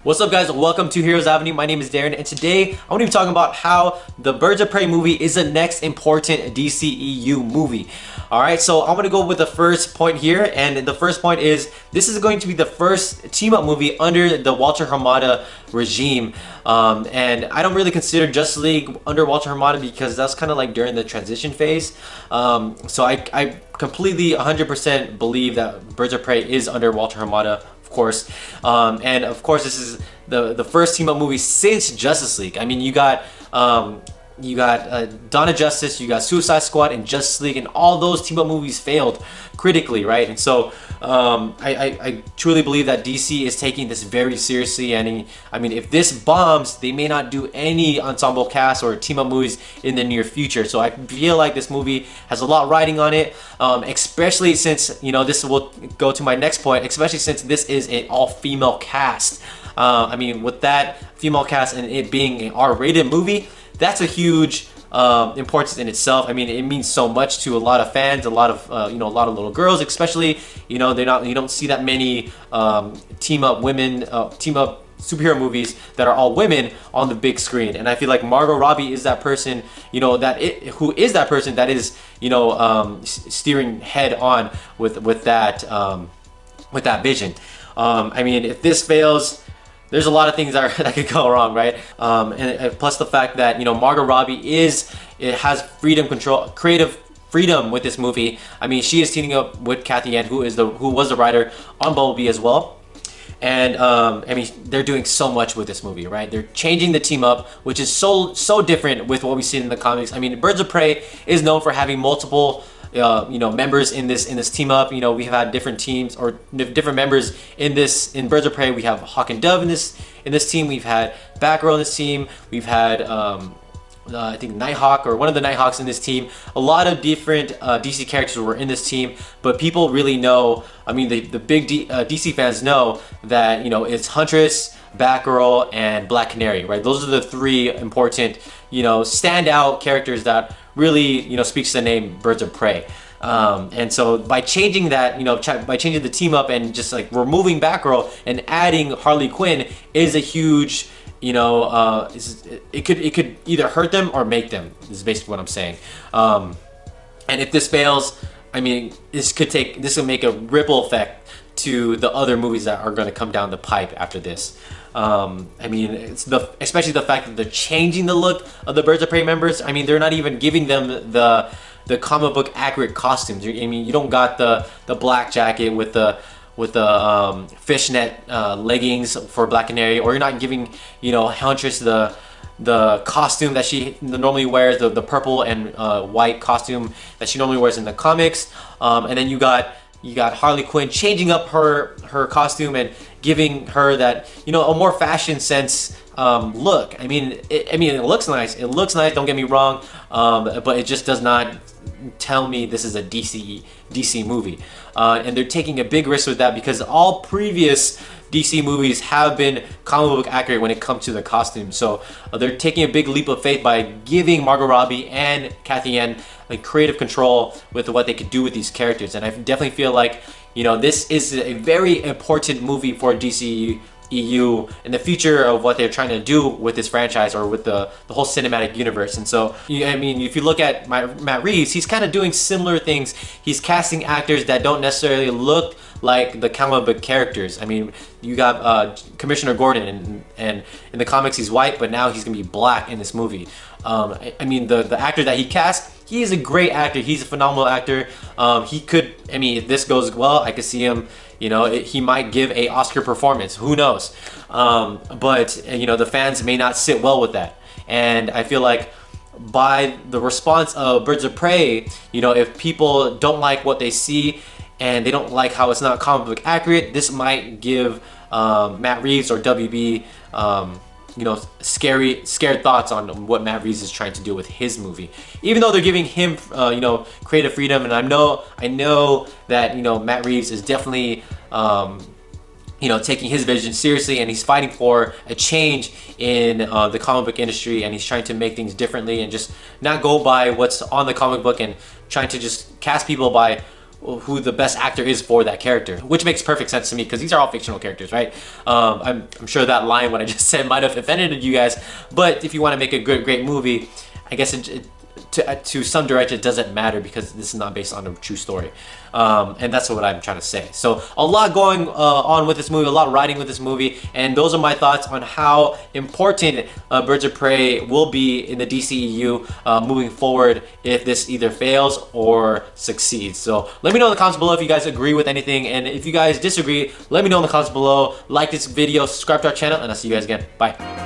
What's up, guys? Welcome to Heroes Avenue. My name is Darren, and today I'm going to be talking about how the Birds of Prey movie is the next important DCEU movie. Alright, so I'm going to go with the first point here, and the first point is this is going to be the first team-up movie under the Walter Hamada regime. And I don't really consider Justice League under Walter Hamada because that's kind of like during the transition phase. So I completely 100% believe that Birds of Prey is under Walter Hamada, of course. And of course, this is the first team-up movie since Justice League. I mean, you got Dawn of Justice, you got Suicide Squad, and Justice League, and all those team-up movies failed critically, right? And so I truly believe that DC is taking this very seriously. And I mean, if this bombs, they may not do any ensemble cast or team-up movies in the near future. So I feel like this movie has a lot riding on it, especially since, you know, this will go to my next point, especially since this is an all-female cast. I mean, with that female cast and it being an R-rated movie, that's a huge importance in itself. I mean, it means so much to a lot of fans, a lot of a lot of little girls, especially. You know, you don't see that many team-up superhero movies that are all women on the big screen. And I feel like Margot Robbie is that person, who is that person that is, steering head on with that vision. I mean, if this fails, there's a lot of things that could go wrong, right? And plus the fact that Margot Robbie has creative freedom with this movie. I mean, she is teaming up with Cathy Yan, who was the writer on Bumblebee as well. And I mean, they're doing so much with this movie, right? They're changing the team up, which is so different with what we've seen in the comics. I mean, Birds of Prey is known for having multiple members in this team up. We've had different teams or different members in Birds of Prey. We have Hawk and Dove in this team. We've had Batgirl in this team. We've had I think Nighthawk, or one of the Nighthawks, in this team. A lot of different DC characters were in this team, but people really know. I mean, the big DC fans know that it's Huntress, Batgirl, and Black Canary, right? Those are the three important standout characters that really speaks to the name Birds of Prey. And so by changing that, by changing the team up and just like removing Batgirl and adding Harley Quinn is a huge, it could either hurt them or make them, is basically what I'm saying. And if this fails, I mean, this will make a ripple effect to the other movies that are going to come down the pipe after this. I mean, especially the fact that they're changing the look of the Birds of Prey members. I mean, they're not even giving them the comic book accurate costumes. I mean, you don't got the black jacket with the fishnet leggings for Black Canary, or you're not giving Huntress the costume that she normally wears, the purple and white costume that she normally wears in the comics. And then you got Harley Quinn changing up her costume and giving her that a more fashion sense look. I mean, it looks nice. It looks nice. Don't get me wrong, but it just does not tell me this is a DC movie. And they're taking a big risk with that because all previous DC movies have been comic book accurate when it comes to the costume. So they're taking a big leap of faith by giving Margot Robbie and Cathy Yan like creative control with what they could do with these characters. And I definitely feel like this is a very important movie for DCEU in the future of what they're trying to do with this franchise or with the whole cinematic universe. And so, I mean, if you look at Matt Reeves, he's kind of doing similar things. He's casting actors that don't necessarily look like the comic book characters. I mean, you got Commissioner Gordon, and in the comics he's white, but now he's gonna be black in this movie. I mean, the actor that he cast, he is a great actor. He's a phenomenal actor. He could, I mean, if this goes well, I could see him, he might give a Oscar performance. Who knows? But the fans may not sit well with that. And I feel like by the response of Birds of Prey, if people don't like what they see and they don't like how it's not comic book accurate, this might give Matt Reeves or WB scared thoughts on what Matt Reeves is trying to do with his movie. Even though they're giving him creative freedom, and I know that Matt Reeves is definitely taking his vision seriously, and he's fighting for a change in the comic book industry, and he's trying to make things differently and just not go by what's on the comic book and trying to just cast people by who the best actor is for that character, which makes perfect sense to me because these are all fictional characters, right? I'm sure that line what I just said might have offended you guys, but if you want to make a great movie, I guess to some direction it doesn't matter because this is not based on a true story, and that's what I'm trying to say. So a lot going on with this movie, a lot riding with this movie, and those are my thoughts on how important Birds of Prey will be in the DCEU moving forward if this either fails or succeeds. So let me know in the comments below if you guys agree with anything, and if you guys disagree, let me know in the comments below. Like this video, subscribe to our channel, and I'll see you guys again. Bye.